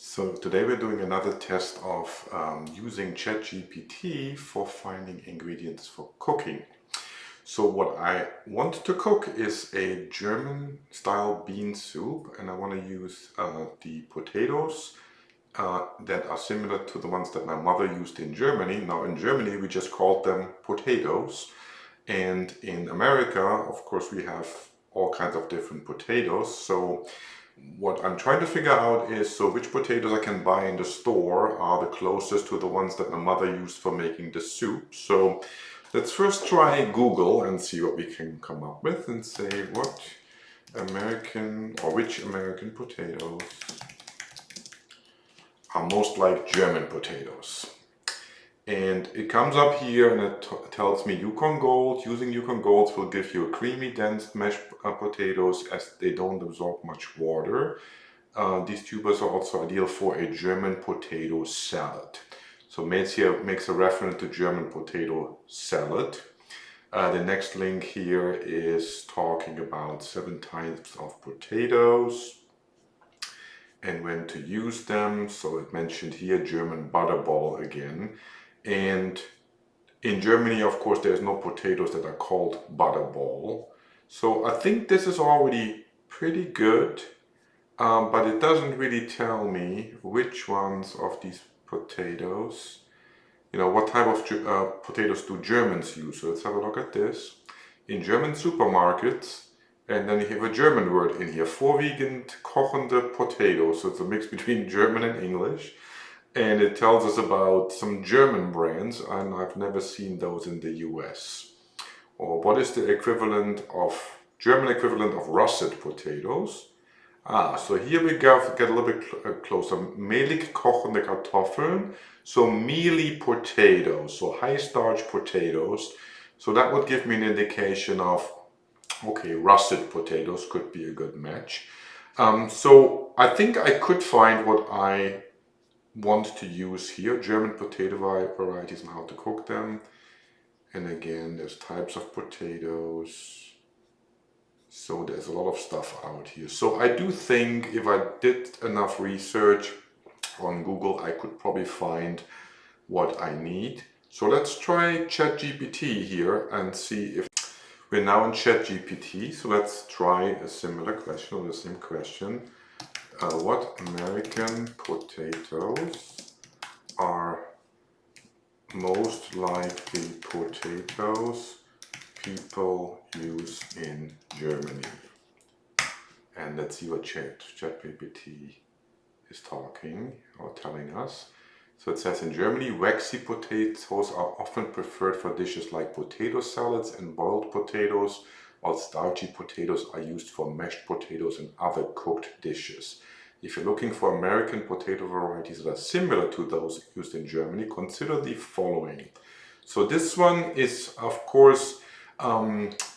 So today we're doing another test of using ChatGPT for finding ingredients for cooking. So what I want to cook is a German style bean soup, and I want to use the potatoes that are similar to the ones that my mother used in Germany. Now in Germany we just called them potatoes, and in America of course we have all kinds of different potatoes. So what I'm trying to figure out is, so which potatoes I can buy in the store are the closest to the ones that my mother used for making the soup. So let's first try Google and see what we can come up with and say what American or which American potatoes are most like German potatoes. And it comes up here and it tells me Yukon Gold. Using Yukon Golds will give you a creamy, dense mashed potatoes as they don't absorb much water. These tubers are also ideal for a German potato salad. So makes a reference to German potato salad. The next link here is talking about 7 types of potatoes and when to use them. So it mentioned here German butterball again. And in Germany, of course, there's no potatoes that are called butterball. So I think this is already pretty good, but it doesn't really tell me which ones of these potatoes, what type of potatoes do Germans use. So let's have a look at this. In German supermarkets, and then you have a German word in here, vorwiegend kochende potatoes. So it's a mix between German and English. And it tells us about some German brands, and I've never seen those in the US. Or what is the German equivalent of russet potatoes? So here we get a little bit closer. Mehlig kochende Kartoffeln, so mealy potatoes, so high starch potatoes. So that would give me an indication of, okay, russet potatoes could be a good match. So I think I could find what I want to use here, German potato varieties and how to cook them. And again, there's types of potatoes. So there's a lot of stuff out here. So I do think if I did enough research on Google, I could probably find what I need. So let's try ChatGPT here and see if we're now in ChatGPT. So let's try a similar question or the same question. What American potatoes are most likely potatoes people use in Germany? And let's see what ChatGPT is talking or telling us. So it says in Germany, waxy potatoes are often preferred for dishes like potato salads and boiled potatoes, while starchy potatoes are used for mashed potatoes and other cooked dishes. If you're looking for American potato varieties that are similar to those used in Germany, consider the following. So this one is, of course,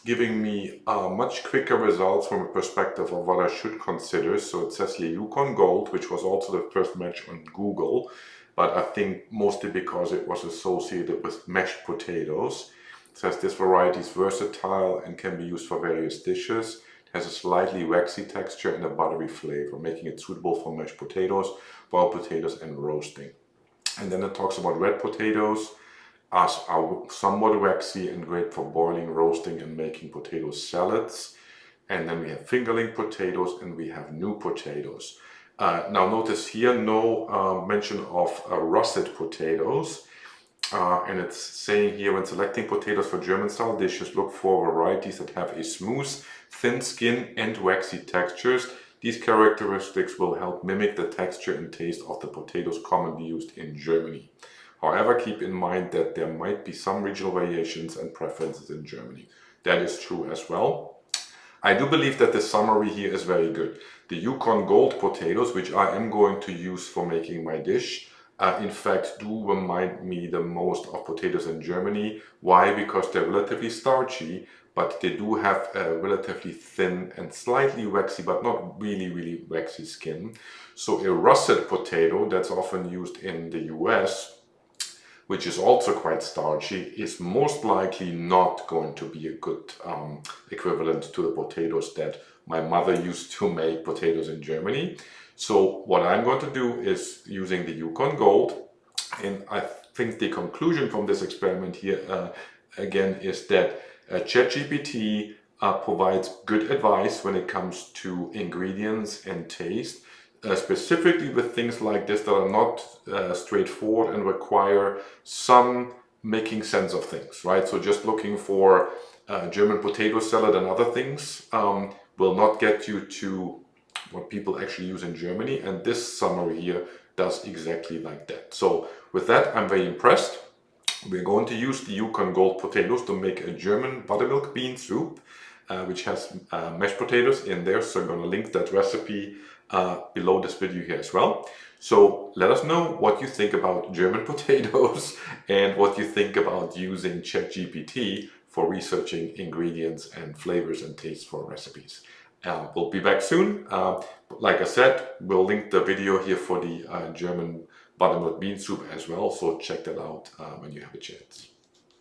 giving me much quicker results from a perspective of what I should consider. So it says here Yukon Gold, which was also the first match on Google, but I think mostly because it was associated with mashed potatoes. It says this variety is versatile and can be used for various dishes. It has a slightly waxy texture and a buttery flavor, making it suitable for mashed potatoes, boiled potatoes, and roasting. And then it talks about red potatoes are somewhat waxy and great for boiling, roasting, and making potato salads. And then we have fingerling potatoes and we have new potatoes. Now notice here no mention of russet potatoes. And it's saying here, when selecting potatoes for German style dishes, look for varieties that have a smooth, thin skin and waxy textures. These characteristics will help mimic the texture and taste of the potatoes commonly used in Germany. However, keep in mind that there might be some regional variations and preferences in Germany. That is true as well. I do believe that the summary here is very good. The Yukon Gold potatoes, which I am going to use for making my dish, in fact do remind me the most of potatoes in Germany. Why? Because they're relatively starchy, but they do have a relatively thin and slightly waxy, but not really waxy skin. So a russet potato that's often used in the US, which is also quite starchy, is most likely not going to be a good equivalent to the potatoes that my mother used to make potatoes in Germany. So what I'm going to do is using the Yukon Gold, and I think the conclusion from this experiment here again is that ChatGPT provides good advice when it comes to ingredients and taste, specifically with things like this that are not straightforward and require some making sense of things, right? So just looking for German potato salad and other things will not get you to what people actually use in Germany, and this summary here does exactly like that. So with that, I'm very impressed. We're going to use the Yukon Gold potatoes to make a German buttermilk bean soup, which has mashed potatoes in there. So I'm going to link that recipe below this video here as well. So let us know what you think about German potatoes and what you think about using ChatGPT for researching ingredients and flavors and tastes for recipes. We'll be back soon. Like I said, we'll link the video here for the German buttermilk bean soup as well, so check that out when you have a chance.